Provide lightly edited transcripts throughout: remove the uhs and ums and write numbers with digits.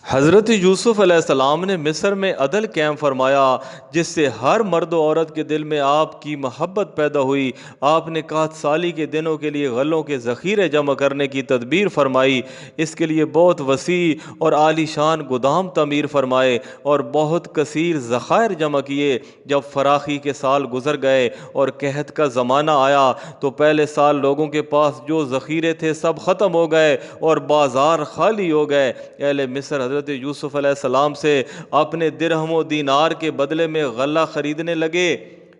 حضرت یوسف علیہ السلام نے مصر میں عدل قائم فرمایا، جس سے ہر مرد و عورت کے دل میں آپ کی محبت پیدا ہوئی۔ آپ نے قحط سالی کے دنوں کے لیے غلوں کے ذخیرے جمع کرنے کی تدبیر فرمائی، اس کے لیے بہت وسیع اور عالی شان گودام تعمیر فرمائے اور بہت کثیر ذخائر جمع کیے۔ جب فراخی کے سال گزر گئے اور قحط کا زمانہ آیا تو پہلے سال لوگوں کے پاس جو ذخیرے تھے سب ختم ہو گئے اور بازار خالی ہو گئے۔ اہل مصر حضرت یوسف علیہ السلام سے اپنے درہم و دینار کے بدلے میں غلہ خریدنے لگے۔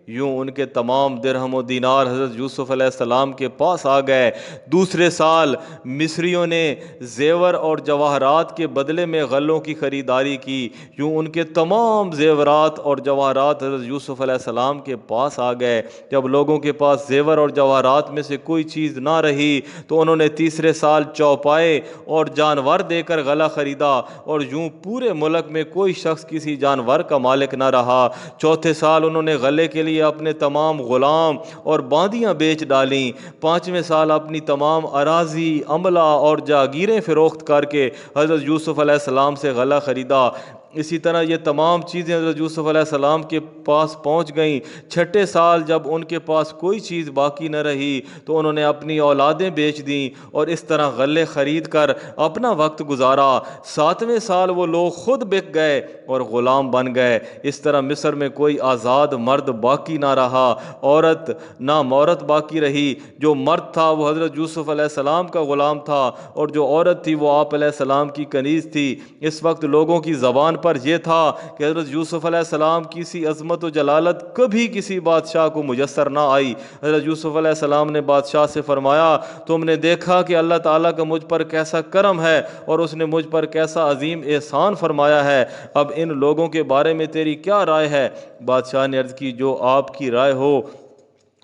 یوں ان کے تمام درہم و دینار حضرت یوسف علیہ السلام کے پاس آ گئے۔ دوسرے سال مصریوں نے زیور اور جواہرات کے بدلے میں غلوں کی خریداری کی۔ یوں ان کے تمام زیورات اور جواہرات حضرت یوسف علیہ السلام کے پاس آ گئے۔ جب لوگوں کے پاس زیور اور جواہرات میں سے کوئی چیز نہ رہی تو انہوں نے تیسرے سال چوپائے اور جانور دے کر غلہ خریدا، اور یوں پورے ملک میں کوئی شخص کسی جانور کا مالک نہ رہا۔ چوتھے سال انہوں نے غلے کے لیے اپنے تمام غلام اور باندیاں بیچ ڈالیں۔ پانچویں سال اپنی تمام اراضی، عملہ اور جاگیریں فروخت کر کے حضرت یوسف علیہ السلام سے غلہ خریدا۔ اسی طرح یہ تمام چیزیں حضرت یوسف علیہ السلام کے پاس پہنچ گئیں۔ چھٹے سال جب ان کے پاس کوئی چیز باقی نہ رہی تو انہوں نے اپنی اولادیں بیچ دیں اور اس طرح غلے خرید کر اپنا وقت گزارا۔ ساتویں سال وہ لوگ خود بک گئے اور غلام بن گئے۔ اس طرح مصر میں کوئی آزاد مرد باقی نہ رہا، عورت نہ عورت باقی رہی۔ جو مرد تھا وہ حضرت یوسف علیہ السلام کا غلام تھا، اور جو عورت تھی وہ آپ علیہ السلام کی کنیز تھی۔ اس وقت لوگوں کی زبان پر یہ تھا کہ حضرت یوسف علیہ السلام کی سی عظمت و جلالت کبھی کسی بادشاہ کو میسر نہ آئی۔ حضرت یوسف علیہ السلام نے بادشاہ سے فرمایا، تم نے دیکھا کہ اللہ تعالیٰ کا مجھ پر کیسا کرم ہے اور اس نے مجھ پر کیسا عظیم احسان فرمایا ہے۔ اب ان لوگوں کے بارے میں تیری کیا رائے ہے؟ بادشاہ نے عرض کی، جو آپ کی رائے ہو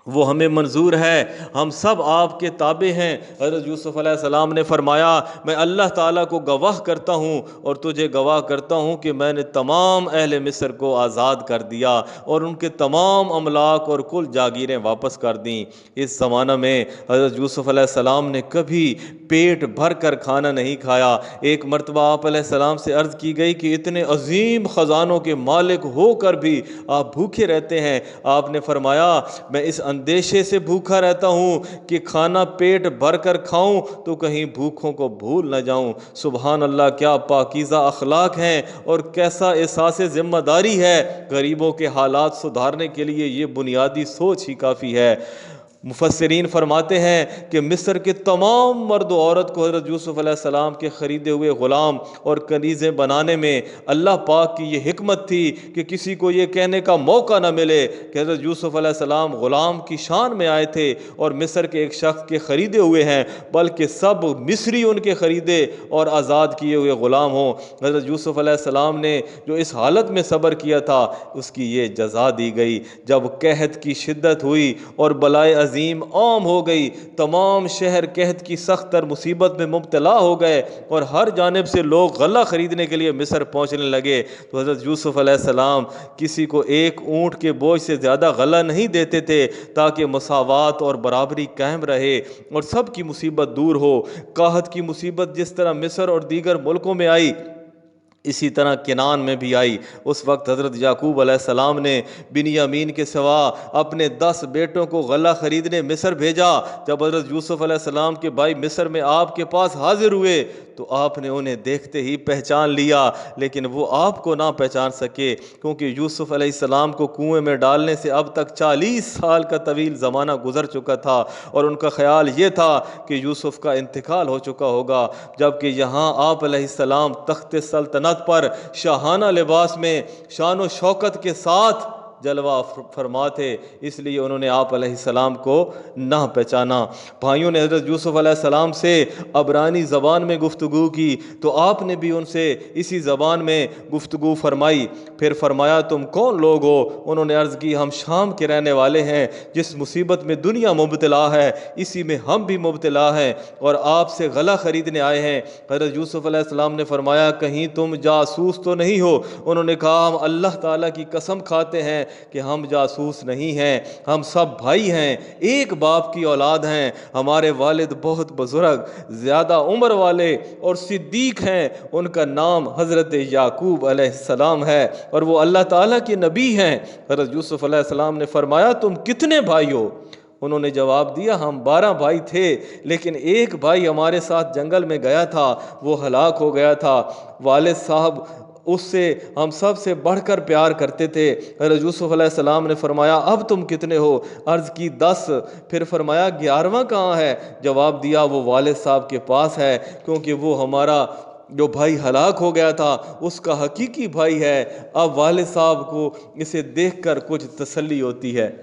وہ ہمیں منظور ہے، ہم سب آپ کے تابع ہیں۔ حضرت یوسف علیہ السلام نے فرمایا، میں اللہ تعالیٰ کو گواہ کرتا ہوں اور تجھے گواہ کرتا ہوں کہ میں نے تمام اہل مصر کو آزاد کر دیا اور ان کے تمام املاک اور کل جاگیریں واپس کر دیں۔ اس زمانہ میں حضرت یوسف علیہ السلام نے کبھی پیٹ بھر کر کھانا نہیں کھایا۔ ایک مرتبہ آپ علیہ السلام سے عرض کی گئی کہ اتنے عظیم خزانوں کے مالک ہو کر بھی آپ بھوکے رہتے ہیں۔ آپ نے فرمایا، میں اس اندیشے سے بھوکا رہتا ہوں کہ کھانا پیٹ بھر کر کھاؤں تو کہیں بھوکوں کو بھول نہ جاؤں۔ سبحان اللہ، کیا پاکیزہ اخلاق ہیں اور کیسا احساس ذمہ داری ہے۔ غریبوں کے حالات سدھارنے کے لیے یہ بنیادی سوچ ہی کافی ہے۔ مفسرین فرماتے ہیں کہ مصر کے تمام مرد و عورت کو حضرت یوسف علیہ السلام کے خریدے ہوئے غلام اور کنیزیں بنانے میں اللہ پاک کی یہ حکمت تھی کہ کسی کو یہ کہنے کا موقع نہ ملے کہ حضرت یوسف علیہ السلام غلام کی شان میں آئے تھے اور مصر کے ایک شخص کے خریدے ہوئے ہیں، بلکہ سب مصری ان کے خریدے اور آزاد کیے ہوئے غلام ہوں۔ حضرت یوسف علیہ السلام نے جو اس حالت میں صبر کیا تھا اس کی یہ جزا دی گئی۔ جب قحط کی شدت ہوئی اور بلائے عظیم عام ہو گئی، تمام شہر قحط کی سخت تر مصیبت میں مبتلا ہو گئے اور ہر جانب سے لوگ غلہ خریدنے کے لیے مصر پہنچنے لگے، تو حضرت یوسف علیہ السلام کسی کو ایک اونٹ کے بوجھ سے زیادہ غلہ نہیں دیتے تھے تاکہ مساوات اور برابری قائم رہے اور سب کی مصیبت دور ہو۔ قحط کی مصیبت جس طرح مصر اور دیگر ملکوں میں آئی اسی طرح کنعان میں بھی آئی۔ اس وقت حضرت یعقوب علیہ السلام نے بنیامین کے سوا اپنے 10 بیٹوں کو غلہ خریدنے مصر بھیجا۔ جب حضرت یوسف علیہ السلام کے بھائی مصر میں آپ کے پاس حاضر ہوئے تو آپ نے انہیں دیکھتے ہی پہچان لیا، لیکن وہ آپ کو نہ پہچان سکے کیونکہ یوسف علیہ السلام کو کنویں میں ڈالنے سے اب تک 40 سال کا طویل زمانہ گزر چکا تھا اور ان کا خیال یہ تھا کہ یوسف کا انتقال ہو چکا ہوگا، جبکہ یہاں آپ علیہ السلام تخت سلطنت پر شاہانہ لباس میں شان و شوکت کے ساتھ جلوہ فرما تھے، اس لیے انہوں نے آپ علیہ السلام کو نہ پہچانا۔ بھائیوں نے حضرت یوسف علیہ السلام سے عبرانی زبان میں گفتگو کی تو آپ نے بھی ان سے اسی زبان میں گفتگو فرمائی۔ پھر فرمایا، تم کون لوگ ہو؟ انہوں نے عرض کی، ہم شام کے رہنے والے ہیں، جس مصیبت میں دنیا مبتلا ہے اسی میں ہم بھی مبتلا ہیں اور آپ سے غلہ خریدنے آئے ہیں۔ حضرت یوسف علیہ السلام نے فرمایا، کہیں تم جاسوس تو نہیں ہو؟ انہوں نے کہا، ہم اللہ تعالیٰ کی قسم کھاتے ہیں کہ ہم جاسوس نہیں ہیں، ہم سب بھائی ہیں، ایک باپ کی اولاد ہیں، ہمارے والد بہت بزرگ زیادہ عمر والے اور صدیق ہیں، ان کا نام حضرت یعقوب علیہ السلام ہے اور وہ اللہ تعالیٰ کے نبی ہیں۔ حضرت یوسف علیہ السلام نے فرمایا تم کتنے بھائی ہو؟ انہوں نے جواب دیا ہم 12 بھائی تھے، لیکن ایک بھائی ہمارے ساتھ جنگل میں گیا تھا، وہ ہلاک ہو گیا تھا۔ والد صاحب اس سے ہم سب سے بڑھ کر پیار کرتے تھے۔ حضرت یوسف علیہ السلام نے فرمایا اب تم کتنے ہو؟ عرض کی 10۔ پھر فرمایا 11واں کہاں ہے؟ جواب دیا وہ والد صاحب کے پاس ہے، کیونکہ وہ ہمارا جو بھائی ہلاک ہو گیا تھا اس کا حقیقی بھائی ہے۔ اب والد صاحب کو اسے دیکھ کر کچھ تسلی ہوتی ہے۔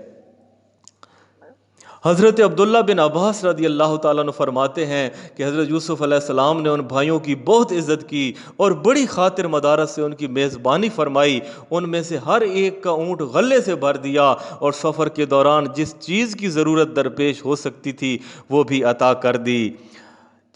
حضرت عبداللہ بن عباس رضی اللہ تعالیٰ عنہ فرماتے ہیں کہ حضرت یوسف علیہ السلام نے ان بھائیوں کی بہت عزت کی اور بڑی خاطر مدارت سے ان کی میزبانی فرمائی۔ ان میں سے ہر ایک کا اونٹ غلے سے بھر دیا اور سفر کے دوران جس چیز کی ضرورت درپیش ہو سکتی تھی وہ بھی عطا کر دی۔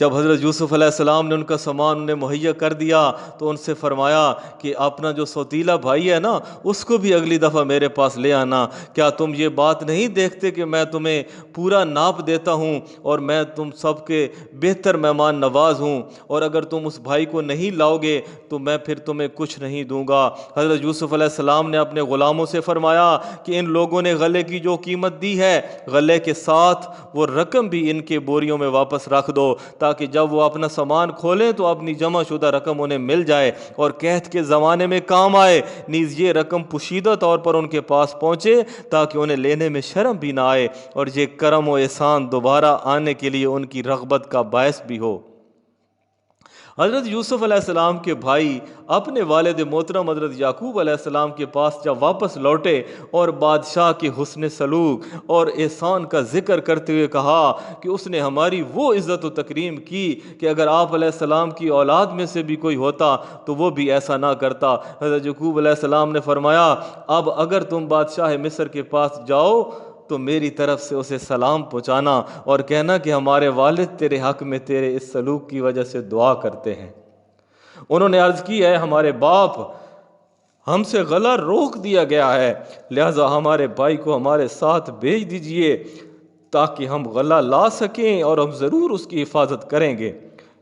جب حضرت یوسف علیہ السلام نے ان کا سامان انہیں مہیا کر دیا تو ان سے فرمایا کہ اپنا جو سوتیلا بھائی ہے نا اس کو بھی اگلی دفعہ میرے پاس لے آنا۔ کیا تم یہ بات نہیں دیکھتے کہ میں تمہیں پورا ناپ دیتا ہوں اور میں تم سب کے بہتر مہمان نواز ہوں، اور اگر تم اس بھائی کو نہیں لاؤ گے تو میں پھر تمہیں کچھ نہیں دوں گا۔ حضرت یوسف علیہ السلام نے اپنے غلاموں سے فرمایا کہ ان لوگوں نے غلے کی جو قیمت دی ہے غلے کے ساتھ وہ رقم بھی ان کے بوریوں میں واپس رکھ دو، تاکہ جب وہ اپنا سامان کھولیں تو اپنی جمع شدہ رقم انہیں مل جائے اور قحط کے زمانے میں کام آئے، نیز یہ رقم پوشیدہ طور پر ان کے پاس پہنچے تاکہ انہیں لینے میں شرم بھی نہ آئے اور یہ کرم و احسان دوبارہ آنے کے لیے ان کی رغبت کا باعث بھی ہو۔ حضرت یوسف علیہ السلام کے بھائی اپنے والد محترم حضرت یعقوب علیہ السلام کے پاس جب واپس لوٹے اور بادشاہ کے حسن سلوک اور احسان کا ذکر کرتے ہوئے کہا کہ اس نے ہماری وہ عزت و تکریم کی کہ اگر آپ علیہ السلام کی اولاد میں سے بھی کوئی ہوتا تو وہ بھی ایسا نہ کرتا۔ حضرت یعقوب علیہ السلام نے فرمایا اب اگر تم بادشاہ مصر کے پاس جاؤ تو میری طرف سے اسے سلام پہنچانا اور کہنا کہ ہمارے والد تیرے حق میں تیرے اس سلوک کی وجہ سے دعا کرتے ہیں۔ انہوں نے عرض کی ہے ہمارے باپ ہم سے غلہ روک دیا گیا ہے، لہذا ہمارے بھائی کو ہمارے ساتھ بھیج دیجئے تاکہ ہم غلہ لا سکیں اور ہم ضرور اس کی حفاظت کریں گے۔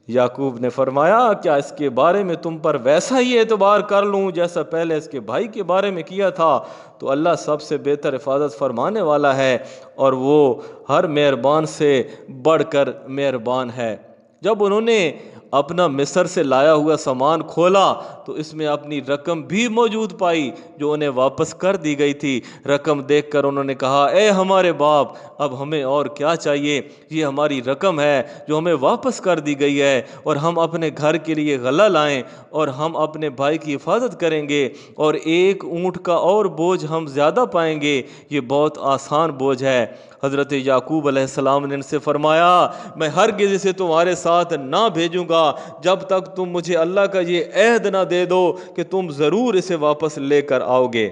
یعقوب نے فرمایا کیا اس کے بارے میں تم پر ویسا ہی اعتبار کر لوں جیسا پہلے اس کے بھائی کے بارے میں کیا تھا؟ تو اللہ سب سے بہتر حفاظت فرمانے والا ہے اور وہ ہر مہربان سے بڑھ کر مہربان ہے۔ جب انہوں نے اپنا مصر سے لایا ہوا سامان کھولا تو اس میں اپنی رقم بھی موجود پائی جو انہیں واپس کر دی گئی تھی۔ رقم دیکھ کر انہوں نے کہا اے ہمارے باپ اب ہمیں اور کیا چاہیے، یہ ہماری رقم ہے جو ہمیں واپس کر دی گئی ہے اور ہم اپنے گھر کے لیے غلہ لائیں اور ہم اپنے بھائی کی حفاظت کریں گے اور ایک اونٹ کا اور بوجھ ہم زیادہ پائیں گے، یہ بہت آسان بوجھ ہے۔ حضرت یعقوب علیہ السلام نے ان سے فرمایا میں ہرگز اسے تمہارے ساتھ نہ بھیجوں گا جب تک تم مجھے اللہ کا یہ عہد نہ دے دو کہ تم ضرور اسے واپس لے کر آؤ گے۔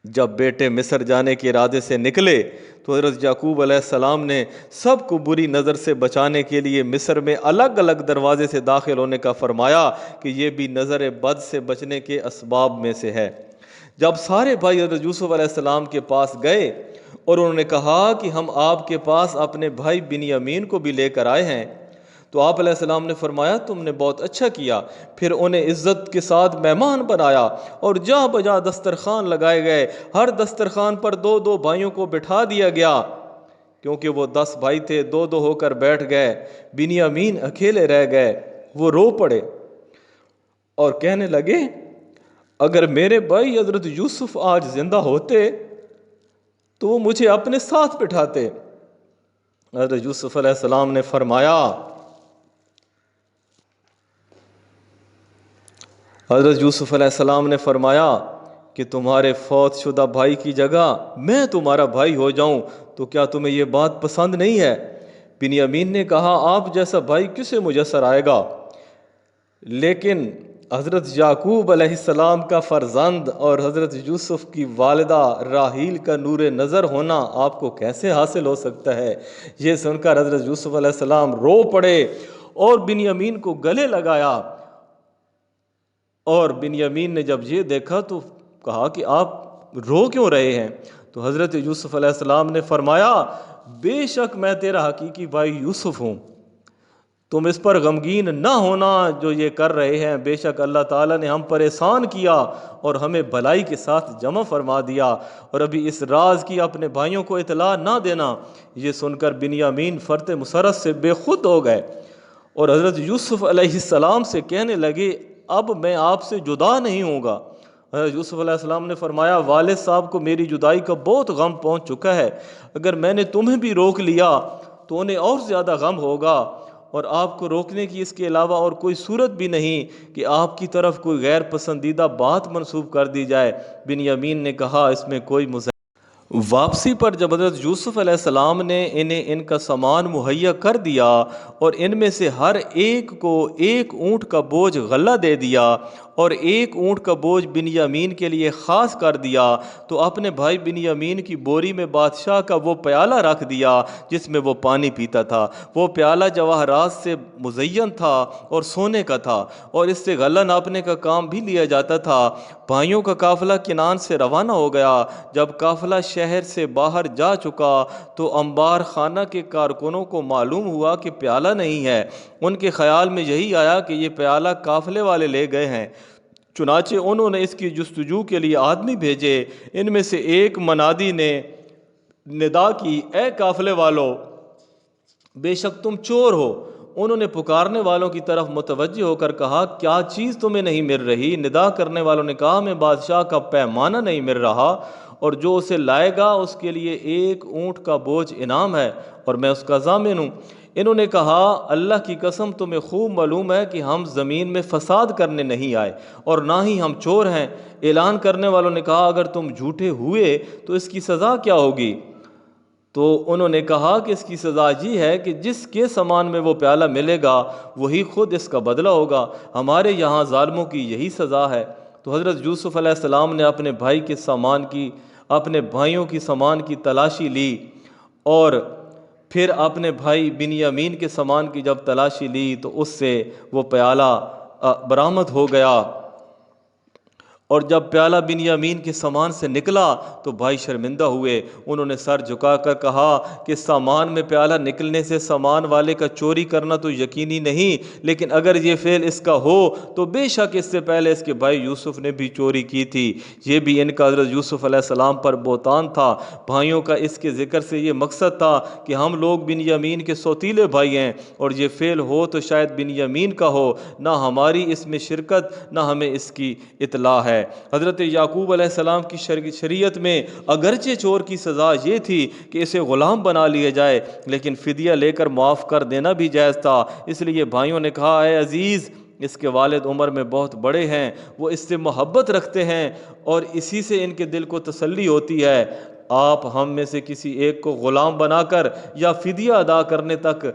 جب بیٹے مصر جانے کے ارادے سے نکلے تو حضرت یعقوب علیہ السلام نے سب کو بری نظر سے بچانے کے لیے مصر میں الگ الگ دروازے سے داخل ہونے کا فرمایا کہ یہ بھی نظر بد سے بچنے کے اسباب میں سے ہے۔ جب سارے بھائی حضرت یوسف علیہ السلام کے پاس گئے اور انہوں نے کہا کہ ہم آپ کے پاس اپنے بھائی بنیامین کو بھی لے کر آئے ہیں، تو آپ علیہ السلام نے فرمایا تم نے بہت اچھا کیا۔ پھر انہیں عزت کے ساتھ مہمان بنایا اور جہاں بجا دسترخوان لگائے گئے، ہر دسترخوان پر 2 بھائیوں کو بٹھا دیا گیا، کیونکہ وہ 10 بھائی تھے 2 ہو کر بیٹھ گئے۔ بنیامین اکیلے رہ گئے، وہ رو پڑے اور کہنے لگے اگر میرے بھائی حضرت یوسف آج زندہ ہوتے تو وہ مجھے اپنے ساتھ بٹھاتے۔ حضرت یوسف علیہ السلام نے فرمایا کہ تمہارے فوت شدہ بھائی کی جگہ میں تمہارا بھائی ہو جاؤں تو کیا تمہیں یہ بات پسند نہیں ہے؟ بنیامین نے کہا آپ جیسا بھائی کسے میسر آئے گا؟ لیکن حضرت یعقوب علیہ السلام کا فرزند اور حضرت یوسف کی والدہ راحیل کا نور نظر ہونا آپ کو کیسے حاصل ہو سکتا ہے؟ یہ سن کر حضرت یوسف علیہ السلام رو پڑے اور بنیامین کو گلے لگایا، اور بنیامین نے جب یہ دیکھا تو کہا کہ آپ رو کیوں رہے ہیں؟ تو حضرت یوسف علیہ السلام نے فرمایا بے شک میں تیرا حقیقی بھائی یوسف ہوں، تم اس پر غمگین نہ ہونا جو یہ کر رہے ہیں، بے شک اللہ تعالیٰ نے ہم پر احسان کیا اور ہمیں بھلائی کے ساتھ جمع فرما دیا، اور ابھی اس راز کی اپنے بھائیوں کو اطلاع نہ دینا۔ یہ سن کر بنیامین فرط مسرت سے بے خود ہو گئے اور حضرت یوسف علیہ السلام سے کہنے لگے اب میں آپ سے جدا نہیں ہوں گا۔ حضرت یوسف علیہ السلام نے فرمایا والد صاحب کو میری جدائی کا بہت غم پہنچ چکا ہے، اگر میں نے تمہیں بھی روک لیا تو انہیں اور زیادہ غم ہوگا، اور آپ کو روکنے کی اس کے علاوہ اور کوئی صورت بھی نہیں کہ آپ کی طرف کوئی غیر پسندیدہ بات منسوب کر دی جائے۔ بنیامین نے کہا اس میں کوئی واپسی پر جب حضرت یوسف علیہ السلام نے انہیں ان کا سامان مہیا کر دیا اور ان میں سے ہر ایک کو ایک اونٹ کا بوجھ غلہ دے دیا اور ایک اونٹ کا بوجھ بنیامین کے لیے خاص کر دیا، تو اپنے بھائی بنیامین کی بوری میں بادشاہ کا وہ پیالہ رکھ دیا جس میں وہ پانی پیتا تھا۔ وہ پیالہ جواہرات سے مزین تھا اور سونے کا تھا، اور اس سے غلہ ناپنے کا کام بھی لیا جاتا تھا۔ بھائیوں کا قافلہ کنعان سے روانہ ہو گیا۔ جب قافلہ شہر سے باہر جا چکا تو انبار خانہ کے کارکنوں کو معلوم ہوا کہ پیالہ نہیں ہے۔ ان کے خیال میں یہی آیا کہ یہ پیالہ قافلے والے لے گئے ہیں، چنانچہ انہوں نے اس کی جستجو کے لیے آدمی بھیجے۔ ان میں سے ایک منادی نے ندا کی اے قافلے والو، بے شک تم چور ہو۔ انہوں نے پکارنے والوں کی طرف متوجہ ہو کر کہا کیا چیز تمہیں نہیں مل رہی؟ ندا کرنے والوں نے کہا ہمیں بادشاہ کا پیمانہ نہیں مل رہا، اور جو اسے لائے گا اس کے لیے ایک اونٹ کا بوجھ انعام ہے اور میں اس کا ضامن ہوں۔ انہوں نے کہا اللہ کی قسم تمہیں خوب معلوم ہے کہ ہم زمین میں فساد کرنے نہیں آئے اور نہ ہی ہم چور ہیں۔ اعلان کرنے والوں نے کہا اگر تم جھوٹے ہوئے تو اس کی سزا کیا ہوگی؟ تو انہوں نے کہا کہ اس کی سزا یہ ہے کہ جس کے سامان میں وہ پیالہ ملے گا وہی خود اس کا بدلہ ہوگا، ہمارے یہاں ظالموں کی یہی سزا ہے۔ تو حضرت یوسف علیہ السلام نے اپنے بھائیوں کی سامان کی تلاشی لی، اور پھر اپنے بھائی بنیامین کے سامان کی جب تلاشی لی تو اس سے وہ پیالہ برآمد ہو گیا، اور جب پیالہ بنیامین کے سامان سے نکلا تو بھائی شرمندہ ہوئے۔ انہوں نے سر جھکا کر کہا کہ سامان میں پیالہ نکلنے سے سامان والے کا چوری کرنا تو یقینی نہیں، لیکن اگر یہ فعل اس کا ہو تو بے شک اس سے پہلے اس کے بھائی یوسف نے بھی چوری کی تھی۔ یہ بھی ان کا حضرت یوسف علیہ السلام پر بہتان تھا۔ بھائیوں کا اس کے ذکر سے یہ مقصد تھا کہ ہم لوگ بنیامین کے سوتیلے بھائی ہیں، اور یہ فعل ہو تو شاید بنیامین کا ہو، نہ ہماری اس میں شرکت نہ ہمیں اس کی اطلاع ہے۔ حضرت یعقوب علیہ السلام کی شریعت میں اگرچہ چور کی سزا یہ تھی کہ اسے غلام بنا لیا جائے، لیکن فدیہ لے کر معاف کر دینا بھی جائز تھا۔ اس لیے بھائیوں نے کہا اے عزیز، اس کے والد عمر میں بہت بڑے ہیں، وہ اس سے محبت رکھتے ہیں اور اسی سے ان کے دل کو تسلی ہوتی ہے، آپ ہم میں سے کسی ایک کو غلام بنا کر یا فدیہ ادا کرنے تک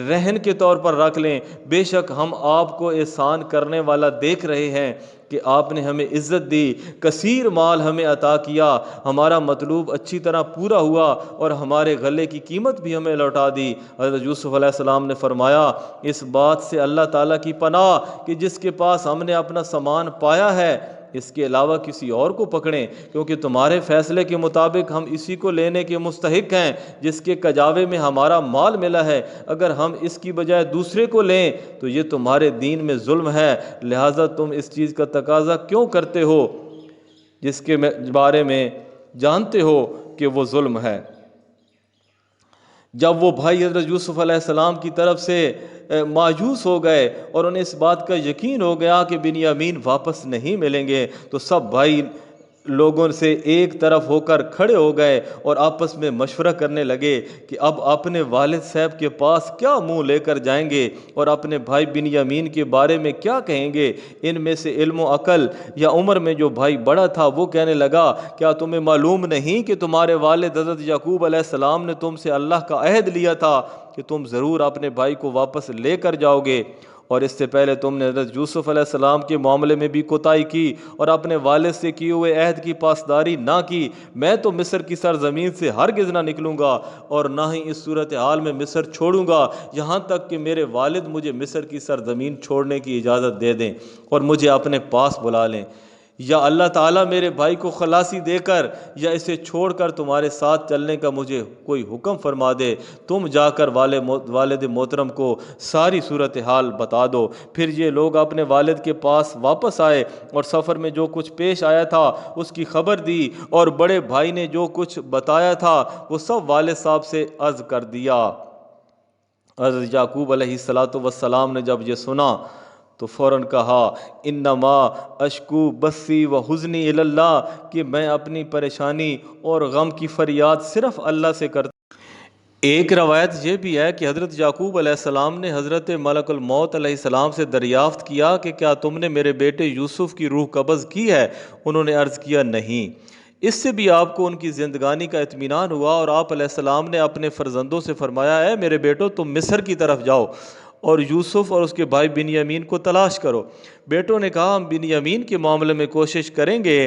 رہن کے طور پر رکھ لیں۔ بے شک ہم آپ کو احسان کرنے والا دیکھ رہے ہیں کہ آپ نے ہمیں عزت دی، کثیر مال ہمیں عطا کیا، ہمارا مطلوب اچھی طرح پورا ہوا اور ہمارے غلے کی قیمت بھی ہمیں لوٹا دی۔ حضرت یوسف علیہ السلام نے فرمایا اس بات سے اللہ تعالیٰ کی پناہ کہ جس کے پاس ہم نے اپنا سامان پایا ہے اس کے علاوہ کسی اور کو پکڑیں، کیونکہ تمہارے فیصلے کے مطابق ہم اسی کو لینے کے مستحق ہیں جس کے کجاوے میں ہمارا مال ملا ہے۔ اگر ہم اس کی بجائے دوسرے کو لیں تو یہ تمہارے دین میں ظلم ہے، لہٰذا تم اس چیز کا تقاضا کیوں کرتے ہو جس کے بارے میں جانتے ہو کہ وہ ظلم ہے۔ جب وہ بھائی حضرت یوسف علیہ السلام کی طرف سے مایوس ہو گئے اور انہیں اس بات کا یقین ہو گیا کہ بنیامین واپس نہیں ملیں گے، تو سب بھائی لوگوں سے ایک طرف ہو کر کھڑے ہو گئے اور آپس میں مشورہ کرنے لگے کہ اب اپنے والد صاحب کے پاس کیا منہ لے کر جائیں گے اور اپنے بھائی بنیامین کے بارے میں کیا کہیں گے۔ ان میں سے علم و عقل یا عمر میں جو بھائی بڑا تھا وہ کہنے لگا کیا تمہیں معلوم نہیں کہ تمہارے والد حضرت یعقوب علیہ السلام نے تم سے اللہ کا عہد لیا تھا کہ تم ضرور اپنے بھائی کو واپس لے کر جاؤ گے، اور اس سے پہلے تم نے حضرت یوسف علیہ السلام کے معاملے میں بھی کوتاہی کی اور اپنے والد سے کیے ہوئے عہد کی پاسداری نہ کی۔ میں تو مصر کی سرزمین سے ہرگز نہ نکلوں گا اور نہ ہی اس صورتحال میں مصر چھوڑوں گا یہاں تک کہ میرے والد مجھے مصر کی سرزمین چھوڑنے کی اجازت دے دیں اور مجھے اپنے پاس بلا لیں۔ یا اللہ تعالیٰ میرے بھائی کو خلاصی دے کر یا اسے چھوڑ کر تمہارے ساتھ چلنے کا مجھے کوئی حکم فرما دے، تم جا کر والد محترم کو ساری صورتحال بتا دو۔ پھر یہ لوگ اپنے والد کے پاس واپس آئے اور سفر میں جو کچھ پیش آیا تھا اس کی خبر دی، اور بڑے بھائی نے جو کچھ بتایا تھا وہ سب والد صاحب سے عرض کر دیا۔ حضرت یعقوب علیہ السلام نے جب یہ سنا تو فوراً کہا، انما اشکو بثی و حزنی الی اللہ، کہ میں اپنی پریشانی اور غم کی فریاد صرف اللہ سے کرتا ہوں۔ ایک روایت یہ بھی ہے کہ حضرت یعقوب علیہ السلام نے حضرت ملک الموت علیہ السلام سے دریافت کیا کہ کیا تم نے میرے بیٹے یوسف کی روح قبض کی ہے؟ انہوں نے عرض کیا نہیں۔ اس سے بھی آپ کو ان کی زندگانی کا اطمینان ہوا، اور آپ علیہ السلام نے اپنے فرزندوں سے فرمایا، اے میرے بیٹو تم مصر کی طرف جاؤ اور یوسف اور اس کے بھائی بنیامین کو تلاش کرو۔ بیٹوں نے کہا، ہم بنیامین کے معاملے میں کوشش کریں گے،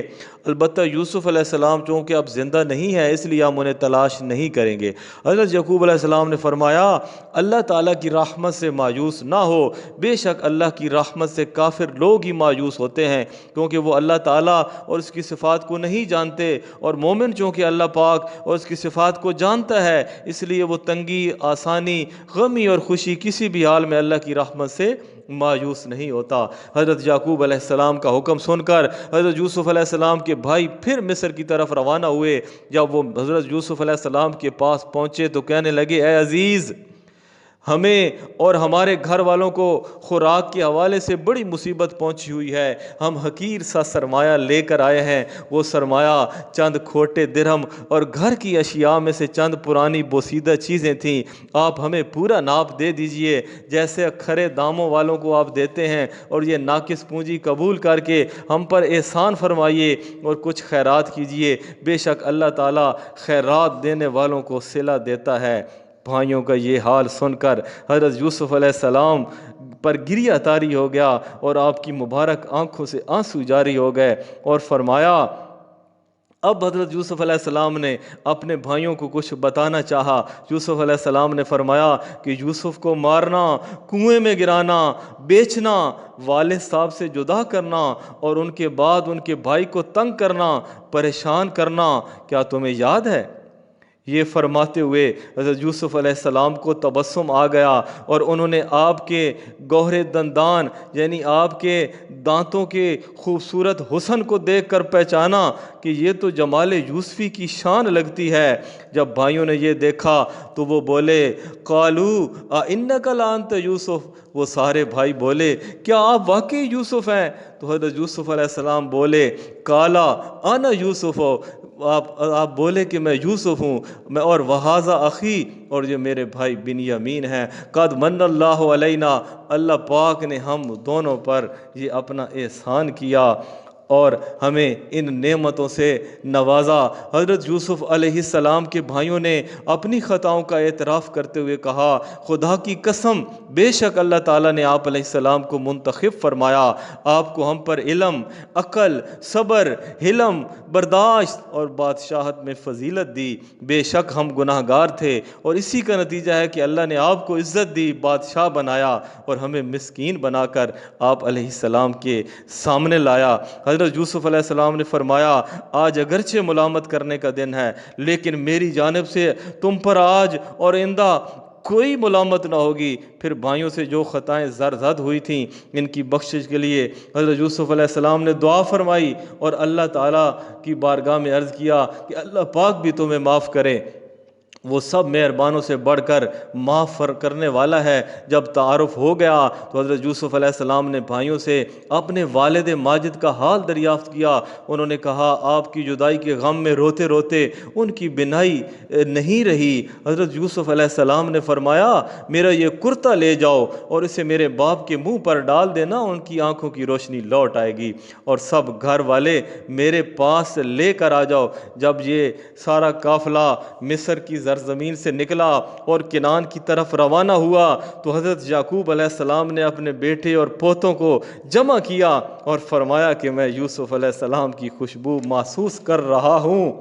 البتہ یوسف علیہ السلام چونکہ اب زندہ نہیں ہے اس لیے ہم انہیں تلاش نہیں کریں گے۔ حضرت یعقوب علیہ السلام نے فرمایا، اللہ تعالیٰ کی رحمت سے مایوس نہ ہو، بے شک اللہ کی رحمت سے کافر لوگ ہی مایوس ہوتے ہیں، کیونکہ وہ اللہ تعالیٰ اور اس کی صفات کو نہیں جانتے، اور مومن چونکہ اللہ پاک اور اس کی صفات کو جانتا ہے اس لیے وہ تنگی، آسانی، غمی اور خوشی کسی بھی حال میں اللہ کی رحمت سے مایوس نہیں ہوتا۔ حضرت یعقوب علیہ السلام کا حکم سن کر حضرت یوسف علیہ السلام کے بھائی پھر مصر کی طرف روانہ ہوئے۔ جب وہ حضرت یوسف علیہ السلام کے پاس پہنچے تو کہنے لگے، اے عزیز، ہمیں اور ہمارے گھر والوں کو خوراک کے حوالے سے بڑی مصیبت پہنچی ہوئی ہے، ہم حقیر سا سرمایہ لے کر آئے ہیں۔ وہ سرمایہ چند کھوٹے درہم اور گھر کی اشیاء میں سے چند پرانی بوسیدہ چیزیں تھیں، آپ ہمیں پورا ناپ دے دیجئے جیسے کھرے داموں والوں کو آپ دیتے ہیں، اور یہ ناقص پونجی قبول کر کے ہم پر احسان فرمائیے اور کچھ خیرات کیجئے، بے شک اللہ تعالیٰ خیرات دینے والوں کو صلہ دیتا ہے۔ بھائیوں کا یہ حال سن کر حضرت یوسف علیہ السلام پر گریہ طاری ہو گیا اور آپ کی مبارک آنکھوں سے آنسو جاری ہو گئے، اور فرمایا، اب حضرت یوسف علیہ السلام نے اپنے بھائیوں کو کچھ بتانا چاہا۔ یوسف علیہ السلام نے فرمایا کہ یوسف کو مارنا، کنویں میں گرانا، بیچنا، والد صاحب سے جدا کرنا اور ان کے بعد ان کے بھائی کو تنگ کرنا، پریشان کرنا، کیا تمہیں یاد ہے؟ یہ فرماتے ہوئے حضرت یوسف علیہ السلام کو تبسم آ گیا، اور انہوں نے آپ کے گوہر دندان یعنی آپ کے دانتوں کے خوبصورت حسن کو دیکھ کر پہچانا کہ یہ تو جمال یوسفی کی شان لگتی ہے۔ جب بھائیوں نے یہ دیکھا تو وہ بولے، قالوا اِنَّکَ لَأَنْتَ یوسف، وہ سارے بھائی بولے، کیا آپ واقعی یوسف ہیں؟ تو حضرت یوسف علیہ السلام بولے، قَالَ أَنَا یوسف، آپ بولے کہ میں یوسف ہوں، میں اور وَهَذَا أَخِي، اور یہ میرے بھائی بنیامین ہیں۔ قَدْ مَنَّ اللَّهُ عَلَيْنَا، اللہ پاک نے ہم دونوں پر یہ اپنا احسان کیا اور ہمیں ان نعمتوں سے نوازا۔ حضرت یوسف علیہ السلام کے بھائیوں نے اپنی خطاؤں کا اعتراف کرتے ہوئے کہا، خدا کی قسم، بے شک اللہ تعالیٰ نے آپ علیہ السلام کو منتخب فرمایا، آپ کو ہم پر علم، عقل، صبر، حلم، برداشت اور بادشاہت میں فضیلت دی۔ بے شک ہم گناہ گار تھے، اور اسی کا نتیجہ ہے کہ اللہ نے آپ کو عزت دی، بادشاہ بنایا اور ہمیں مسکین بنا کر آپ علیہ السلام کے سامنے لایا۔ حضرت یوسف علیہ السلام نے فرمایا، آج اگرچہ ملامت کرنے کا دن ہے، لیکن میری جانب سے تم پر آج اور آئندہ کوئی ملامت نہ ہوگی۔ پھر بھائیوں سے جو خطائیں زرزد ہوئی تھیں ان کی بخشش کے لیے حضرت یوسف علیہ السلام نے دعا فرمائی اور اللہ تعالیٰ کی بارگاہ میں عرض کیا کہ اللہ پاک بھی تمہیں معاف کرے، وہ سب مہربانوں سے بڑھ کر معاف کرنے والا ہے۔ جب تعارف ہو گیا تو حضرت یوسف علیہ السلام نے بھائیوں سے اپنے والد ماجد کا حال دریافت کیا۔ انہوں نے کہا، آپ کی جدائی کے غم میں روتے روتے ان کی بینائی نہیں رہی۔ حضرت یوسف علیہ السلام نے فرمایا، میرا یہ کرتا لے جاؤ اور اسے میرے باپ کے منہ پر ڈال دینا، ان کی آنکھوں کی روشنی لوٹ آئے گی، اور سب گھر والے میرے پاس لے کر آ جاؤ۔ جب یہ سارا قافلہ مصر کی زمین سے نکلا اور کنعان کی طرف روانہ ہوا تو حضرت یعقوب علیہ السلام نے اپنے بیٹے اور پوتوں کو جمع کیا اور فرمایا کہ میں یوسف علیہ السلام کی خوشبو محسوس کر رہا ہوں۔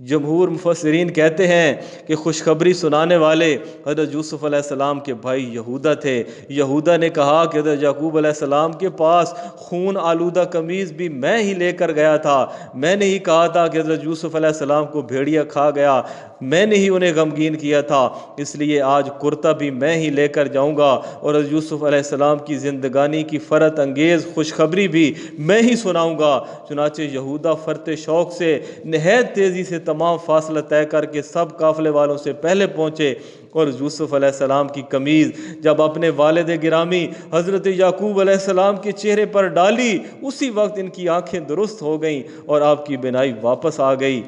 جمہور مفسرین کہتے ہیں کہ خوشخبری سنانے والے حضرت یوسف علیہ السلام کے بھائی یہودا تھے۔ یہودا نے کہا کہ حضرت یعقوب علیہ السلام کے پاس خون آلودہ قمیض بھی میں ہی لے کر گیا تھا، میں نے ہی کہا تھا کہ حضرت یوسف علیہ السلام کو بھیڑیا کھا گیا، میں نے ہی انہیں غمگین کیا تھا، اس لیے آج کرتا بھی میں ہی لے کر جاؤں گا، اور حضرت یوسف علیہ السلام کی زندگانی کی فرحت انگیز خوشخبری بھی میں ہی سناؤں گا۔ چنانچہ یہودا فرط شوق سے نہایت تیزی سے تمام فاصلہ طے کر کے سب قافلے والوں سے پہلے پہنچے، اور یوسف علیہ السلام کی قمیض جب اپنے والد گرامی حضرت یعقوب علیہ السلام کے چہرے پر ڈالی، اسی وقت ان کی آنکھیں درست ہو گئیں اور آپ کی بینائی واپس آ گئی۔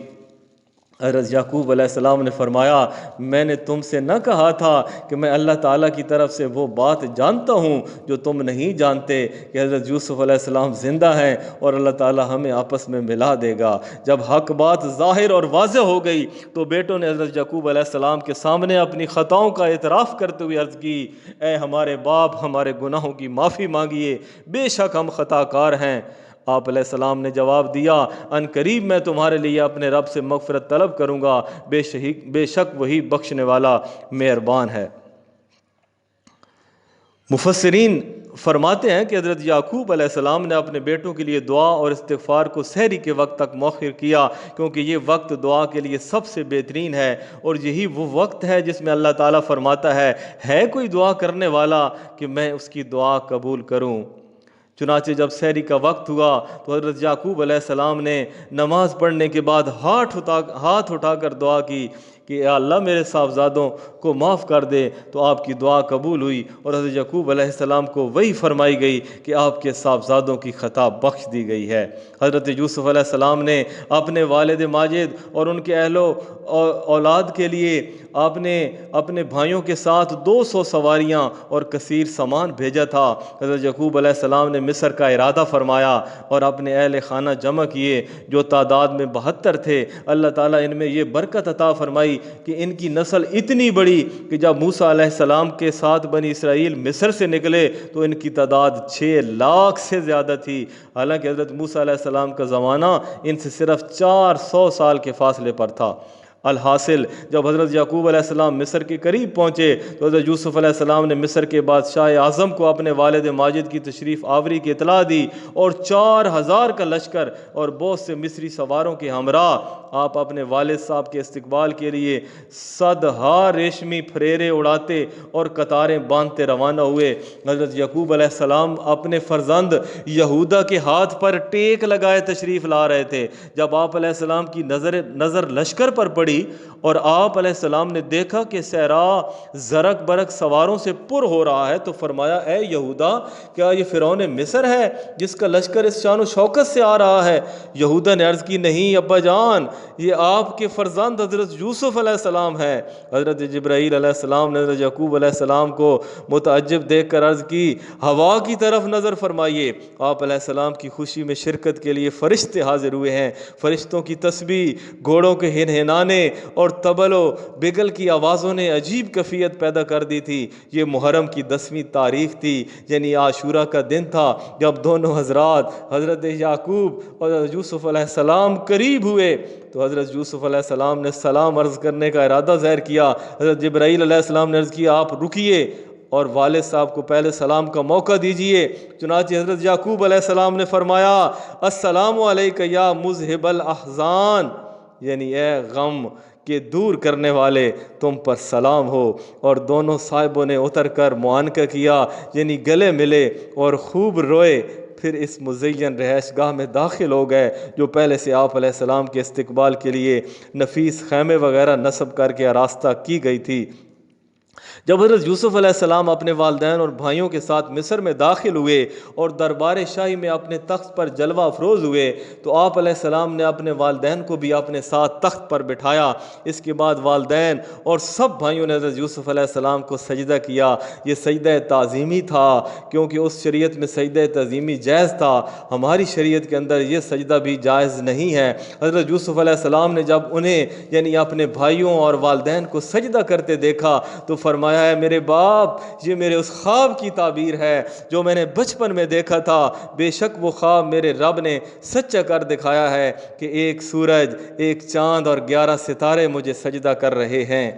حضرت یعقوب علیہ السلام نے فرمایا، میں نے تم سے نہ کہا تھا کہ میں اللہ تعالیٰ کی طرف سے وہ بات جانتا ہوں جو تم نہیں جانتے، کہ حضرت یوسف علیہ السلام زندہ ہیں اور اللہ تعالیٰ ہمیں آپس میں ملا دے گا۔ جب حق بات ظاہر اور واضح ہو گئی تو بیٹوں نے حضرت یعقوب علیہ السلام کے سامنے اپنی خطاؤں کا اعتراف کرتے ہوئے عرض کی، اے ہمارے باپ، ہمارے گناہوں کی معافی مانگیے، بے شک ہم خطا کار ہیں۔ آپ علیہ السلام نے جواب دیا، ان قریب میں تمہارے لیے اپنے رب سے مغفرت طلب کروں گا، بے شک وہی بخشنے والا مہربان ہے۔ مفسرین فرماتے ہیں کہ حضرت یعقوب علیہ السلام نے اپنے بیٹوں کے لیے دعا اور استغفار کو سحری کے وقت تک مؤخر کیا، کیونکہ یہ وقت دعا کے لیے سب سے بہترین ہے، اور یہی وہ وقت ہے جس میں اللہ تعالیٰ فرماتا ہے کوئی دعا کرنے والا کہ میں اس کی دعا قبول کروں۔ چنانچہ جب سحری کا وقت ہوا تو حضرت یعقوب علیہ السلام نے نماز پڑھنے کے بعد ہاتھ اٹھا کر دعا کی کہ اے اللہ میرے صاحبزادوں کو معاف کر دے، تو آپ کی دعا قبول ہوئی، اور حضرت یعقوب علیہ السلام کو وہی فرمائی گئی کہ آپ کے صاحبزادوں کی خطا بخش دی گئی ہے۔ حضرت یوسف علیہ السلام نے اپنے والد ماجد اور ان کے اہل و اولاد کے لیے آپ نے اپنے بھائیوں کے ساتھ 200 سواریاں اور کثیر سامان بھیجا تھا۔ حضرت یعقوب علیہ السلام نے مصر کا ارادہ فرمایا اور اپنے اہل خانہ جمع کیے جو تعداد میں 72 تھے۔ اللہ تعالیٰ ان میں یہ برکت عطا فرمائی کہ ان کی نسل اتنی بڑی کہ جب موسیٰ علیہ السلام کے ساتھ بنی اسرائیل مصر سے نکلے تو ان کی تعداد 6 لاکھ سے زیادہ تھی، حالانکہ حضرت موسیٰ علیہ السلام کا زمانہ ان سے صرف 400 سال کے فاصلے پر تھا۔ الحاصل جب حضرت یعقوب علیہ السلام مصر کے قریب پہنچے تو حضرت یوسف علیہ السلام نے مصر کے بادشاہ اعظم کو اپنے والد ماجد کی تشریف آوری کی اطلاع دی، اور 4000 کا لشکر اور بہت سے مصری سواروں کے ہمراہ آپ اپنے والد صاحب کے استقبال کے لیے 100 ریشمی پھریرے اڑاتے اور قطاریں باندھتے روانہ ہوئے۔ حضرت یعقوب علیہ السلام اپنے فرزند یہودا کے ہاتھ پر ٹیک لگائے تشریف لا رہے تھے۔ جب آپ علیہ السلام کی نظر لشکر پر پڑی اور آپ علیہ السلام نے دیکھا کہ صحرا زرق برق سواروں سے پر ہو رہا ہے تو فرمایا، اے یہودا، کیا یہ فرعون مصر ہے جس کا لشکر اس شان و شوکت سے آ رہا ہے؟ یہودا نے عرض کی، نہیں ابا جان، یہ آپ کے فرزند حضرت یوسف علیہ السلام ہے۔ حضرت جبرائیل علیہ السلام نے حضرت یعقوب علیہ السلام کو متعجب دیکھ کر عرض کی، ہوا کی طرف نظر فرمائیے۔ آپ علیہ السلام کی خوشی میں شرکت کے لیے فرشتے حاضر ہوئے ہیں۔ فرشتوں کی تسبیح، گھوڑوں کے ہنہنانے اور طبل و بگل کی آوازوں نے عجیب کیفیت پیدا کر دی تھی۔ یہ محرم کی 10ویں تاریخ تھی، یعنی عاشورہ کا دن تھا، جب دونوں حضرات حضرت یعقوب اور حضرت یوسف علیہ السلام قریب ہوئے تو حضرت یوسف علیہ السلام نے سلام عرض کرنے کا ارادہ ظاہر کیا۔ حضرت جبرائیل علیہ السلام نے عرض کیا، آپ رکیے اور والد صاحب کو پہلے سلام کا موقع دیجئے۔ چنانچہ حضرت یعقوب علیہ السلام نے فرمایا، السلام علیک یا مذہب الاحزان، یعنی اے غم کے دور کرنے والے، تم پر سلام ہو۔ اور دونوں صاحبوں نے اتر کر معانقہ کیا، یعنی گلے ملے اور خوب روئے، پھر اس مزین رہائش گاہ میں داخل ہو گئے جو پہلے سے آپ علیہ السلام کے استقبال کے لیے نفیس خیمے وغیرہ نصب کر کے آراستہ کی گئی تھی۔ جب حضرت یوسف علیہ السلام اپنے والدین اور بھائیوں کے ساتھ مصر میں داخل ہوئے اور دربار شاہی میں اپنے تخت پر جلوہ افروز ہوئے تو آپ علیہ السلام نے اپنے والدین کو بھی اپنے ساتھ تخت پر بٹھایا۔ اس کے بعد والدین اور سب بھائیوں نے حضرت یوسف علیہ السلام کو سجدہ کیا۔ یہ سجدہ تعظیمی تھا، کیونکہ اس شریعت میں سجدہ تعظیمی جائز تھا، ہماری شریعت کے اندر یہ سجدہ بھی جائز نہیں ہے۔ حضرت یوسف علیہ السلام نے جب انہیں یعنی اپنے بھائیوں اور والدین کو سجدہ کرتے دیکھا تو فرمایا ہے میرے باپ یہ میرے اس خواب کی تعبیر ہے جو میں نے بچپن میں دیکھا تھا، بے شک وہ خواب میرے رب نے سچا کر دکھایا ہے کہ ایک سورج، ایک چاند اور 11 ستارے مجھے سجدہ کر رہے ہیں۔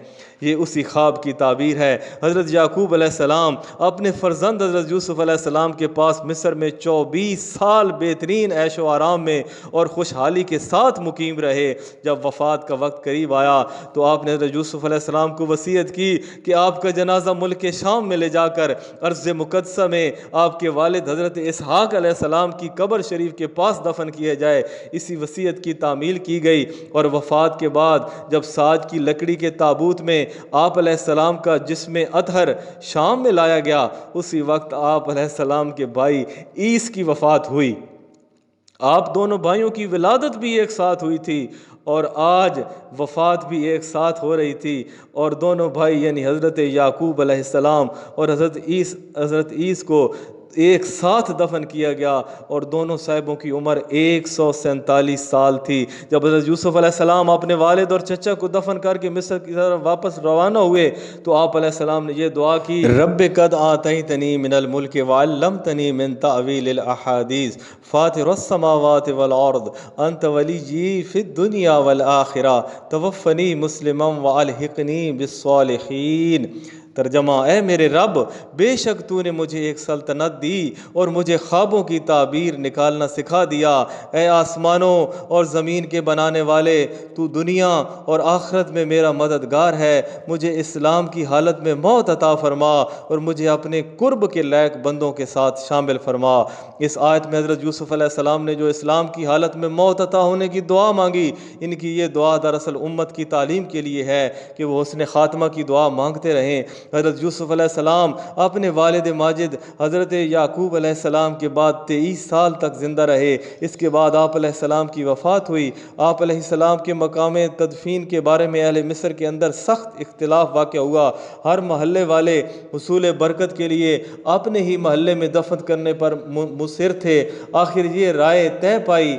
یہ اسی خواب کی تعبیر ہے۔ حضرت یعقوب علیہ السلام اپنے فرزند حضرت یوسف علیہ السلام کے پاس مصر میں 24 سال بہترین عیش و آرام میں اور خوشحالی کے ساتھ مقیم رہے۔ جب وفات کا وقت قریب آیا تو آپ نے حضرت یوسف علیہ السلام کو وصیت کی کہ آپ کا جنازہ ملک شام میں لے جا کر ارض مقدسہ میں آپ کے والد حضرت اسحاق علیہ السلام کی قبر شریف کے پاس دفن کیا جائے۔ اسی وصیت کی تعمیل کی گئی، اور وفات کے بعد جب ساج کی لکڑی کے تابوت میں آپ علیہ السلام کا جسم اطہر شام میں لایا گیا، اسی وقت آپ علیہ السلام کے بھائی عیس کی وفات ہوئی۔ آپ دونوں بھائیوں کی ولادت بھی ایک ساتھ ہوئی تھی اور آج وفات بھی ایک ساتھ ہو رہی تھی، اور دونوں بھائی یعنی حضرت یعقوب علیہ السلام اور حضرت عیس کو ایک ساتھ دفن کیا گیا، اور دونوں صاحبوں کی عمر 147 سال تھی۔ جب حضرت یوسف علیہ السلام اپنے والد اور چچا کو دفن کر کے مصر کی طرف واپس روانہ ہوئے تو آپ علیہ السلام نے یہ دعا کی، رب قد آتیتنی من الملک وعلمتنی من تعویل الاحادیث فاطر السماوات والارض انت ولیی فی الدنیا والآخرہ توفنی مسلما والحقنی بالصالحین۔ ترجمہ: اے میرے رب، بے شک تو نے مجھے ایک سلطنت دی اور مجھے خوابوں کی تعبیر نکالنا سکھا دیا۔ اے آسمانوں اور زمین کے بنانے والے، تو دنیا اور آخرت میں میرا مددگار ہے۔ مجھے اسلام کی حالت میں موت عطا فرما اور مجھے اپنے قرب کے لائق بندوں کے ساتھ شامل فرما۔ اس آیت میں حضرت یوسف علیہ السلام نے جو اسلام کی حالت میں موت عطا ہونے کی دعا مانگی، ان کی یہ دعا دراصل امت کی تعلیم کے لیے ہے کہ وہ حسن خاتمہ کی دعا مانگتے رہیں۔ حضرت یوسف علیہ السلام اپنے والد ماجد حضرت یعقوب علیہ السلام کے بعد 23 سال تک زندہ رہے۔ اس کے بعد آپ علیہ السلام کی وفات ہوئی۔ آپ علیہ السلام کے مقام تدفین کے بارے میں اہل مصر کے اندر سخت اختلاف واقع ہوا۔ ہر محلے والے حصول برکت کے لیے اپنے ہی محلے میں دفن کرنے پر مصر تھے۔ آخر یہ رائے طے پائی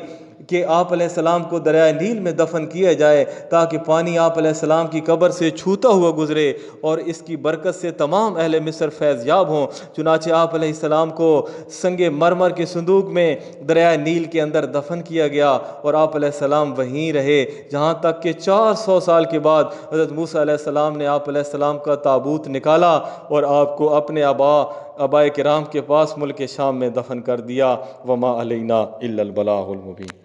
کہ آپ علیہ السلام کو دریائے نیل میں دفن کیا جائے تاکہ پانی آپ علیہ السلام کی قبر سے چھوتا ہوا گزرے اور اس کی برکت سے تمام اہل مصر فیض یاب ہوں۔ چنانچہ آپ علیہ السلام کو سنگ مرمر کے صندوق میں دریائے نیل کے اندر دفن کیا گیا اور آپ علیہ السلام وہیں رہے جہاں تک کہ 400 سال کے بعد حضرت موسیٰ علیہ السلام نے آپ علیہ السلام کا تابوت نکالا اور آپ کو اپنے آبائے کرام کے پاس ملک شام میں دفن کر دیا۔ وما علینا الا البلاغ المبین۔